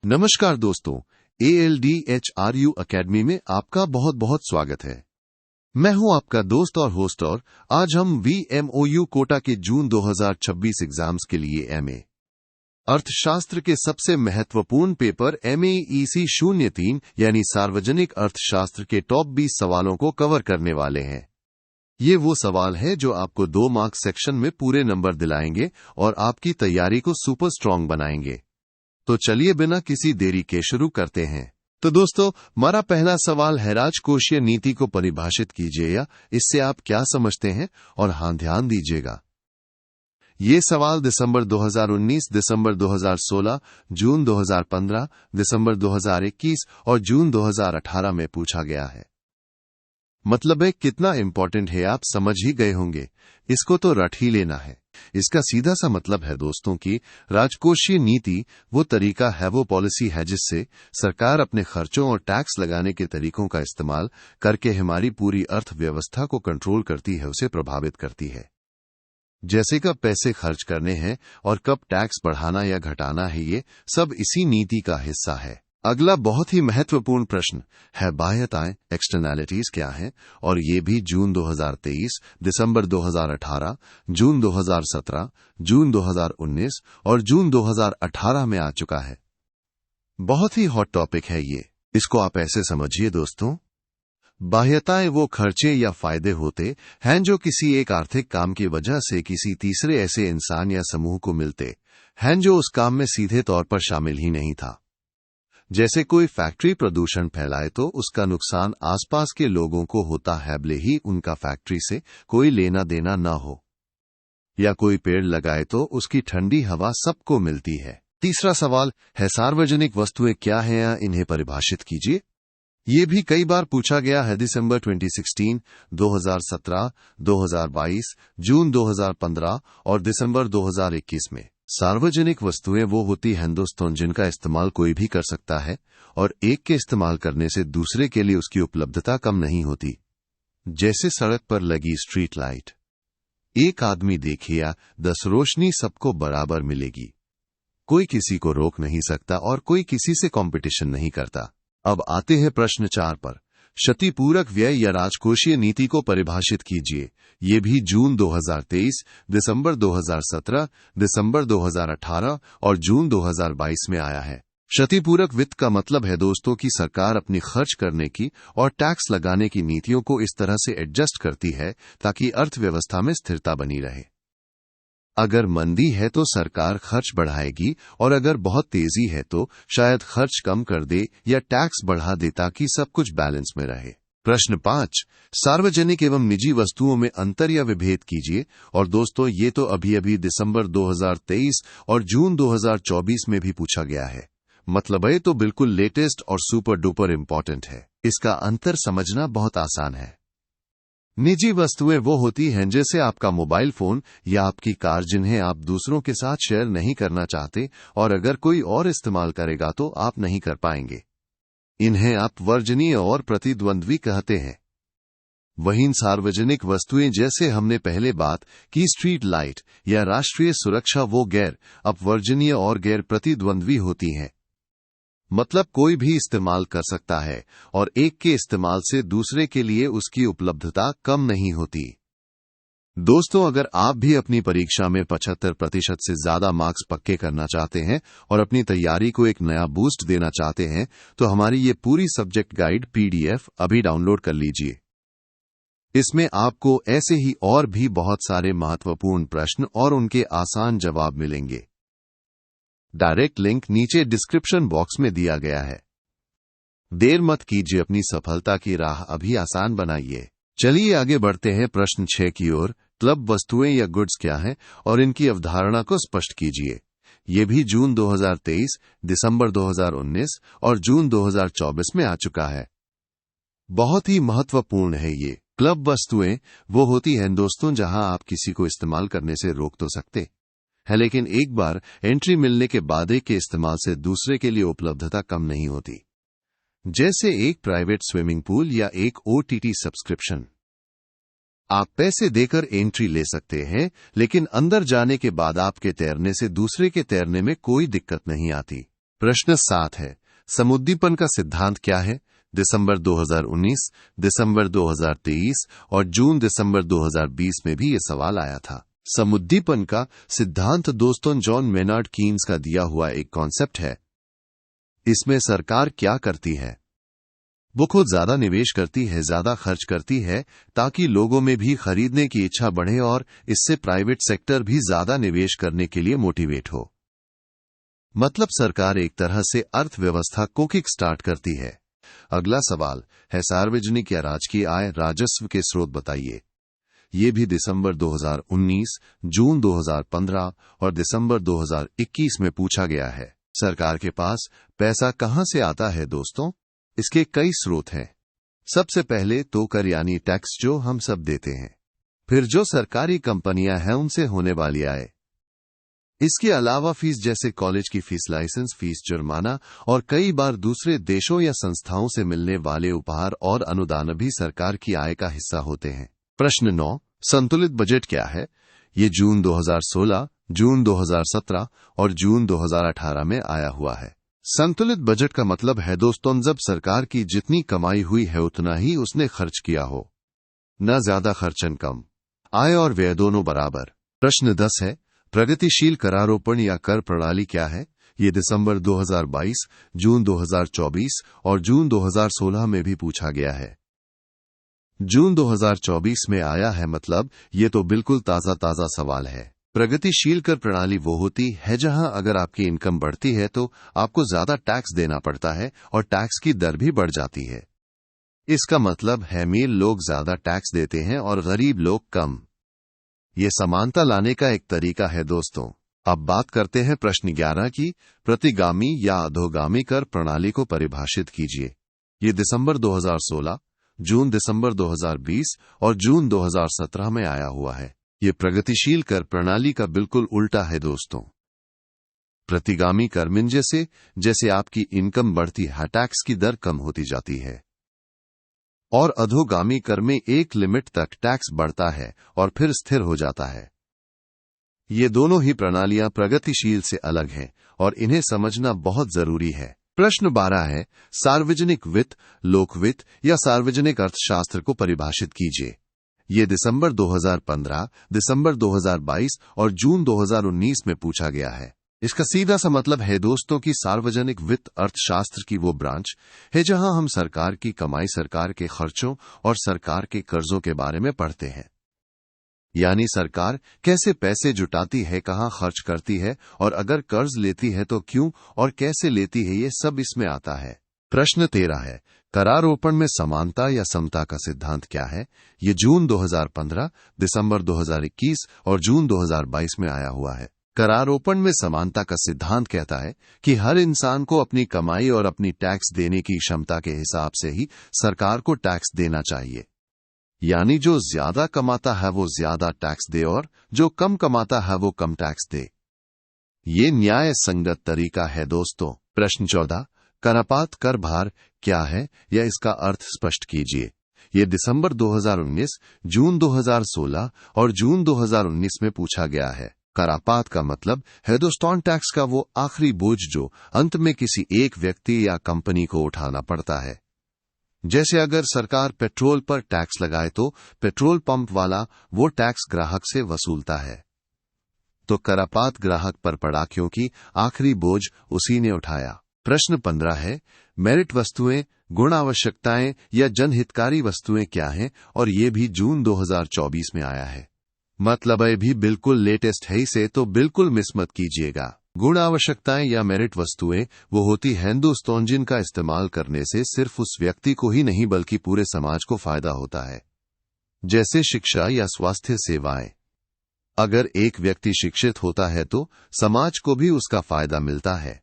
नमस्कार दोस्तों, ALDHRU academy में आपका बहुत बहुत स्वागत है। मैं हूं आपका दोस्त और होस्ट और आज हम VMOU कोटा के जून 2026 एग्जाम्स के लिए MA अर्थशास्त्र के सबसे महत्वपूर्ण पेपर MEEC 03 यानी सार्वजनिक अर्थशास्त्र के टॉप 20 सवालों को कवर करने वाले हैं। ये वो सवाल है जो आपको 2 मार्क्स सेक्शन में पूरे नंबर दिलाएंगे और आपकी तैयारी को सुपर स्ट्रॉन्ग बनाएंगे। तो चलिए बिना किसी देरी के शुरू करते हैं। तो दोस्तों, हमारा पहला सवाल है, राजकोषीय नीति को परिभाषित कीजिए या इससे आप क्या समझते हैं। और हाँ, ध्यान दीजिएगा, ये सवाल दिसंबर 2019, दिसंबर 2016, जून 2015, दिसंबर 2021 और जून 2018 में पूछा गया है। मतलब है कितना इंपॉर्टेंट है आप समझ ही गए होंगे। इसको तो रट ही लेना है। इसका सीधा सा मतलब है दोस्तों कि राजकोषीय नीति वो तरीका है, वो पॉलिसी है जिससे सरकार अपने खर्चों और टैक्स लगाने के तरीकों का इस्तेमाल करके हमारी पूरी अर्थव्यवस्था को कंट्रोल करती है, उसे प्रभावित करती है। जैसे कब पैसे खर्च करने हैं और कब टैक्स बढ़ाना या घटाना है, ये सब इसी नीति का हिस्सा है। अगला बहुत ही महत्वपूर्ण प्रश्न है, बाह्यताएं एक्सटर्नैलिटीज क्या हैं, और ये भी जून 2023, दिसंबर 2018, जून 2017, जून 2019 और जून 2018 में आ चुका है। बहुत ही हॉट टॉपिक है ये। इसको आप ऐसे समझिए दोस्तों, बाह्यताएं वो खर्चे या फायदे होते हैं जो किसी एक आर्थिक काम की वजह से किसी तीसरे ऐसे इंसान या समूह को मिलते हैं जो उस काम में सीधे तौर पर शामिल ही नहीं था। जैसे कोई फैक्ट्री प्रदूषण फैलाए तो उसका नुकसान आसपास के लोगों को होता है, भले ही उनका फैक्ट्री से कोई लेना देना न हो। या कोई पेड़ लगाए तो उसकी ठंडी हवा सबको मिलती है। तीसरा सवाल है, सार्वजनिक वस्तुएं क्या हैं या इन्हें परिभाषित कीजिए। ये भी कई बार पूछा गया है। दिसंबर 2016, 2017, 2022, जून 2015 और दिसंबर 2021 में। सार्वजनिक वस्तुएं वो होती हैं दोस्तों जिनका इस्तेमाल कोई भी कर सकता है और एक के इस्तेमाल करने से दूसरे के लिए उसकी उपलब्धता कम नहीं होती। जैसे सड़क पर लगी स्ट्रीट लाइट, एक आदमी देखे या 10 रोशनी सबको बराबर मिलेगी। कोई किसी को रोक नहीं सकता और कोई किसी से कंपटीशन नहीं करता। अब आते हैं प्रश्न 4 पर। क्षतिपूरक व्यय या राजकोषीय नीति को परिभाषित कीजिए। ये भी जून 2023, दिसंबर 2017, दिसंबर 2018 और जून 2022 में आया है। क्षतिपूरक वित्त का मतलब है दोस्तों कि सरकार अपनी खर्च करने की और टैक्स लगाने की नीतियों को इस तरह से एडजस्ट करती है ताकि अर्थव्यवस्था में स्थिरता बनी रहे। अगर मंदी है तो सरकार खर्च बढ़ाएगी और अगर बहुत तेजी है तो शायद खर्च कम कर दे या टैक्स बढ़ा दे ताकि सब कुछ बैलेंस में रहे। प्रश्न 5, सार्वजनिक एवं निजी वस्तुओं में अंतर या विभेद कीजिए। और दोस्तों, ये तो अभी अभी दिसंबर 2023 और जून 2024 में भी पूछा गया है। मतलब ये तो बिल्कुल लेटेस्ट और सुपर डुपर इंपॉर्टेंट है। इसका अंतर समझना बहुत आसान है। निजी वस्तुएं वो होती हैं जैसे आपका मोबाइल फोन या आपकी कार, जिन्हें आप दूसरों के साथ शेयर नहीं करना चाहते और अगर कोई और इस्तेमाल करेगा तो आप नहीं कर पाएंगे। इन्हें आप वर्जनीय और प्रतिद्वंद्वी कहते हैं। वहीं सार्वजनिक वस्तुएं, जैसे हमने पहले बात की स्ट्रीट लाइट या राष्ट्रीय सुरक्षा, वो गैर अपवर्जनीय और गैर प्रतिद्वंद्वी होती हैं। मतलब कोई भी इस्तेमाल कर सकता है और एक के इस्तेमाल से दूसरे के लिए उसकी उपलब्धता कम नहीं होती। दोस्तों, अगर आप भी अपनी परीक्षा में 75% से ज्यादा मार्क्स पक्के करना चाहते हैं और अपनी तैयारी को एक नया बूस्ट देना चाहते हैं तो हमारी ये पूरी सब्जेक्ट गाइड PDF अभी डाउनलोड कर लीजिए। इसमें आपको ऐसे ही और भी बहुत सारे महत्वपूर्ण प्रश्न और उनके आसान जवाब मिलेंगे। डायरेक्ट लिंक नीचे डिस्क्रिप्शन बॉक्स में दिया गया है। देर मत कीजिए, अपनी सफलता की राह अभी आसान बनाइए। चलिए आगे बढ़ते हैं प्रश्न 6 की ओर। क्लब वस्तुएं या गुड्स क्या हैं और इनकी अवधारणा को स्पष्ट कीजिए। ये भी जून 2023, दिसंबर 2019 और जून 2024 में आ चुका है। बहुत ही महत्वपूर्ण है ये। क्लब वस्तुएं वो होती हैं दोस्तों जहां आप किसी को इस्तेमाल करने से रोक तो सकते है, लेकिन एक बार एंट्री मिलने के बाद एक के इस्तेमाल से दूसरे के लिए उपलब्धता कम नहीं होती। जैसे एक प्राइवेट स्विमिंग पूल या एक OTT सब्सक्रिप्शन। आप पैसे देकर एंट्री ले सकते हैं, लेकिन अंदर जाने के बाद आपके तैरने से दूसरे के तैरने में कोई दिक्कत नहीं आती। प्रश्न 7 है, समुद्दीपन का सिद्धांत क्या है? दिसंबर 2019, दिसंबर 2023 और जून दिसंबर 2020 में भी ये सवाल आया था। समुद्दीपन का सिद्धांत दोस्तों जॉन मेनार्ड कीन्स का दिया हुआ एक कॉन्सेप्ट है। इसमें सरकार क्या करती है? वो खुद ज्यादा निवेश करती है, ज्यादा खर्च करती है, ताकि लोगों में भी खरीदने की इच्छा बढ़े और इससे प्राइवेट सेक्टर भी ज्यादा निवेश करने के लिए मोटिवेट हो। मतलब सरकार एक तरह से अर्थव्यवस्था को किक स्टार्ट करती है। अगला सवाल है, सार्वजनिक या राजकीय आय राजस्व के स्रोत बताइए। ये भी दिसंबर 2019, जून 2015 और दिसंबर 2021 में पूछा गया है। सरकार के पास पैसा कहां से आता है दोस्तों? इसके कई स्रोत हैं। सबसे पहले तो कर यानी टैक्स जो हम सब देते हैं, फिर जो सरकारी कंपनियां हैं उनसे होने वाली आय। इसके अलावा फीस जैसे कॉलेज की फीस, लाइसेंस फीस, जुर्माना और कई बार दूसरे देशों या संस्थाओं से मिलने वाले उपहार और अनुदान भी सरकार की आय का हिस्सा होते हैं। प्रश्न 9, संतुलित बजट क्या है? ये जून 2016, जून 2017 और जून 2018 में आया हुआ है। संतुलित बजट का मतलब है दोस्तों जब सरकार की जितनी कमाई हुई है उतना ही उसने खर्च किया हो, न ज्यादा खर्च न कम, आय और व्यय दोनों बराबर। प्रश्न 10 है, प्रगतिशील करारोपण या कर प्रणाली क्या है? ये दिसंबर 2022, जून 2024 और जून 2016 में भी पूछा गया है। जून 2024 में आया है, मतलब ये तो बिल्कुल ताजा सवाल है। प्रगतिशील कर प्रणाली वो होती है जहां अगर आपकी इनकम बढ़ती है तो आपको ज्यादा टैक्स देना पड़ता है और टैक्स की दर भी बढ़ जाती है। इसका मतलब है अमीर लोग ज्यादा टैक्स देते हैं और गरीब लोग कम। ये समानता लाने का एक तरीका है दोस्तों। अब बात करते हैं प्रश्न 11 की, प्रतिगामी या अधोगामी कर प्रणाली को परिभाषित कीजिए। ये दिसंबर 2016, जून दिसंबर 2020 और जून 2017 में आया हुआ है। ये प्रगतिशील कर प्रणाली का बिल्कुल उल्टा है दोस्तों। प्रतिगामी कर में जैसे आपकी इनकम बढ़ती है टैक्स की दर कम होती जाती है, और अधोगामी कर में एक लिमिट तक टैक्स बढ़ता है और फिर स्थिर हो जाता है। ये दोनों ही प्रणालियां प्रगतिशील से अलग हैं और इन्हें समझना बहुत जरूरी है। प्रश्न 12 है, सार्वजनिक वित्त, लोकवित्त या सार्वजनिक अर्थशास्त्र को परिभाषित कीजिए। ये दिसंबर 2015, दिसंबर 2022 और जून 2019 में पूछा गया है। इसका सीधा सा मतलब है दोस्तों कि सार्वजनिक वित्त अर्थशास्त्र की वो ब्रांच है जहां हम सरकार की कमाई, सरकार के खर्चों और सरकार के कर्जों के बारे में पढ़ते हैं। यानी सरकार कैसे पैसे जुटाती है, कहां खर्च करती है और अगर कर्ज लेती है तो क्यों और कैसे लेती है, ये सब इसमें आता है। प्रश्न 13 है, करारोपण में समानता या समता का सिद्धांत क्या है? ये जून 2015, दिसंबर 2021 और जून 2022 में आया हुआ है। करारोपण में समानता का सिद्धांत कहता है कि हर इंसान को अपनी कमाई और अपनी टैक्स देने की क्षमता के हिसाब से ही सरकार को टैक्स देना चाहिए। यानी जो ज्यादा कमाता है वो ज्यादा टैक्स दे और जो कम कमाता है वो कम टैक्स दे। ये न्याय संगत तरीका है दोस्तों। प्रश्न 14, करापात कर भार क्या है या इसका अर्थ स्पष्ट कीजिए। ये दिसंबर 2019, जून 2016 और जून 2019 में पूछा गया है। करापात का मतलब है दोस्तों टैक्स का वो आखिरी बोझ जो अंत में किसी एक व्यक्ति या कंपनी को उठाना पड़ता है। जैसे अगर सरकार पेट्रोल पर टैक्स लगाए तो पेट्रोल पंप वाला वो टैक्स ग्राहक से वसूलता है, तो करापात ग्राहक पर पड़ा क्योंकि आखिरी बोझ उसी ने उठाया। प्रश्न 15 है, मेरिट वस्तुएं, गुण आवश्यकताएं या जनहितकारी वस्तुएं क्या हैं? और ये भी जून 2024 में आया है। मतलब ये भी बिल्कुल लेटेस्ट है, इसे तो बिल्कुल मिस मत कीजिएगा। गुण आवश्यकताएं या मेरिट वस्तुएं वो होती हैं दोस्तों जिनका इस्तेमाल करने से सिर्फ उस व्यक्ति को ही नहीं बल्कि पूरे समाज को फायदा होता है, जैसे शिक्षा या स्वास्थ्य सेवाएं। अगर एक व्यक्ति शिक्षित होता है तो समाज को भी उसका फायदा मिलता है।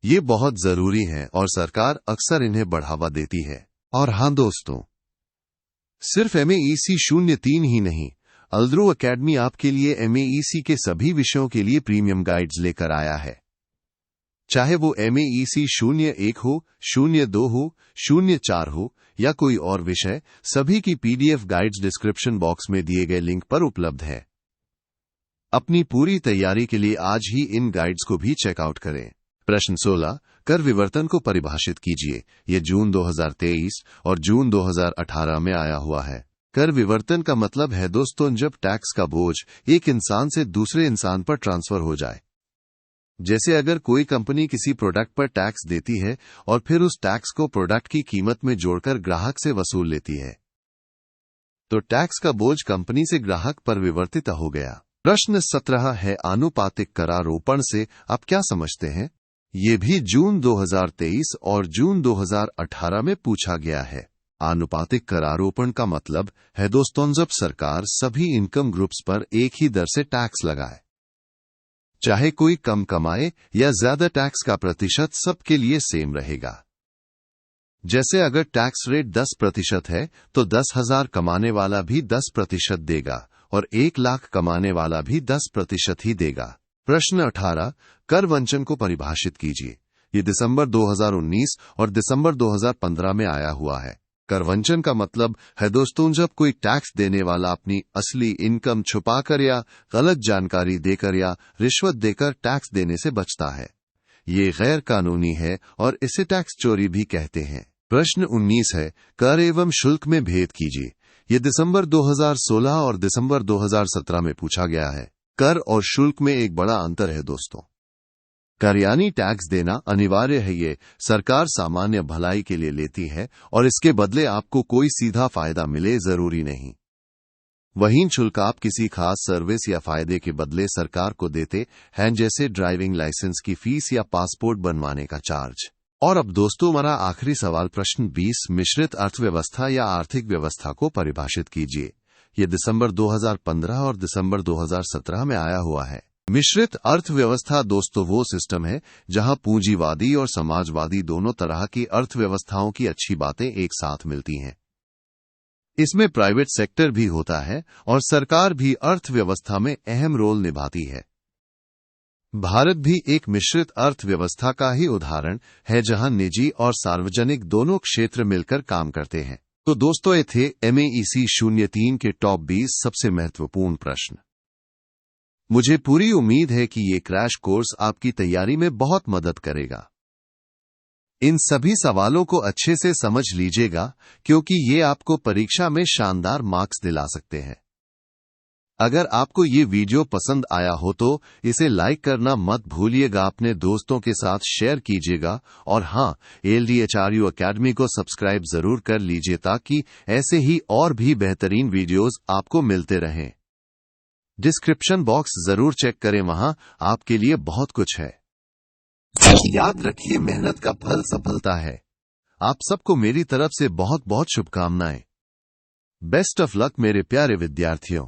ये बहुत जरूरी है और सरकार अक्सर इन्हें बढ़ावा देती है। और हां दोस्तों, सिर्फ MEEC 03 ही नहीं, अल्द्रो एकेडमी आपके लिए MEEC के सभी विषयों के लिए प्रीमियम गाइड्स लेकर आया है। चाहे वो MEEC 01 हो, 02 हो, 04 हो या कोई और विषय, सभी की PDF गाइड्स डिस्क्रिप्शन बॉक्स में दिए गए लिंक पर उपलब्ध है। अपनी पूरी तैयारी के लिए आज ही इन गाइड्स को भी चेकआउट करें। प्रश्न 16, कर विवर्तन को परिभाषित कीजिए। ये जून 2023 और जून 2018 में आया हुआ है। कर विवर्तन का मतलब है दोस्तों जब टैक्स का बोझ एक इंसान से दूसरे इंसान पर ट्रांसफर हो जाए। जैसे अगर कोई कंपनी किसी प्रोडक्ट पर टैक्स देती है और फिर उस टैक्स को प्रोडक्ट की कीमत में जोड़कर ग्राहक से वसूल लेती है, तो टैक्स का बोझ कंपनी से ग्राहक पर विवर्तित हो गया। प्रश्न 17 है, आनुपातिक करारोपण से आप क्या समझते हैं? ये भी जून 2023 और जून 2018 में पूछा गया है। आनुपातिक करारोपण का मतलब है दोस्तों जब सरकार सभी इनकम ग्रुप्स पर एक ही दर से टैक्स लगाए, चाहे कोई कम कमाए या ज्यादा, टैक्स का प्रतिशत सबके लिए सेम रहेगा। जैसे अगर टैक्स रेट 10% है तो 10,000 कमाने वाला भी 10% देगा और 1 लाख कमाने वाला भी 10% ही देगा। प्रश्न 18, कर वंचन को परिभाषित कीजिए। ये दिसंबर 2019 और दिसंबर 2015 में आया हुआ है। कर वंचन का मतलब है दोस्तों जब कोई टैक्स देने वाला अपनी असली इनकम छुपाकर या गलत जानकारी देकर या रिश्वत देकर टैक्स देने से बचता है। ये गैर कानूनी है और इसे टैक्स चोरी भी कहते हैं। प्रश्न 19 है, कर एवं शुल्क में भेद कीजिए। ये दिसंबर 2016 और दिसंबर 2017 में पूछा गया है। कर और शुल्क में एक बड़ा अंतर है दोस्तों। कर यानी टैक्स देना अनिवार्य है, ये सरकार सामान्य भलाई के लिए लेती है और इसके बदले आपको कोई सीधा फायदा मिले जरूरी नहीं। वहीं शुल्क आप किसी खास सर्विस या फायदे के बदले सरकार को देते हैं, जैसे ड्राइविंग लाइसेंस की फीस या पासपोर्ट बनवाने का चार्ज। और अब दोस्तों हमारा आखिरी सवाल, प्रश्न 20, मिश्रित अर्थव्यवस्था या आर्थिक व्यवस्था को परिभाषित कीजिए। ये दिसंबर 2015 और दिसंबर 2017 में आया हुआ है। मिश्रित अर्थव्यवस्था दोस्तों वो सिस्टम है जहां पूंजीवादी और समाजवादी दोनों तरह की अर्थव्यवस्थाओं की अच्छी बातें एक साथ मिलती हैं। इसमें प्राइवेट सेक्टर भी होता है और सरकार भी अर्थव्यवस्था में अहम रोल निभाती है। भारत भी एक मिश्रित अर्थव्यवस्था का ही उदाहरण है जहां निजी और सार्वजनिक दोनों क्षेत्र मिलकर काम करते हैं। तो दोस्तों ये थे MEEC 03 के टॉप 20 सबसे महत्वपूर्ण प्रश्न। मुझे पूरी उम्मीद है कि ये क्रैश कोर्स आपकी तैयारी में बहुत मदद करेगा। इन सभी सवालों को अच्छे से समझ लीजिएगा क्योंकि ये आपको परीक्षा में शानदार मार्क्स दिला सकते हैं। अगर आपको ये वीडियो पसंद आया हो तो इसे लाइक करना मत भूलिएगा, अपने दोस्तों के साथ शेयर कीजिएगा और हां, LDHRU अकेडमी को सब्सक्राइब जरूर कर लीजिए ताकि ऐसे ही और भी बेहतरीन वीडियोस आपको मिलते रहें। डिस्क्रिप्शन बॉक्स जरूर चेक करें, वहां आपके लिए बहुत कुछ है। याद रखिए, मेहनत का फल सफलता है। आप सबको मेरी तरफ से बहुत बहुत शुभकामनाएं। बेस्ट ऑफ लक मेरे प्यारे विद्यार्थियों।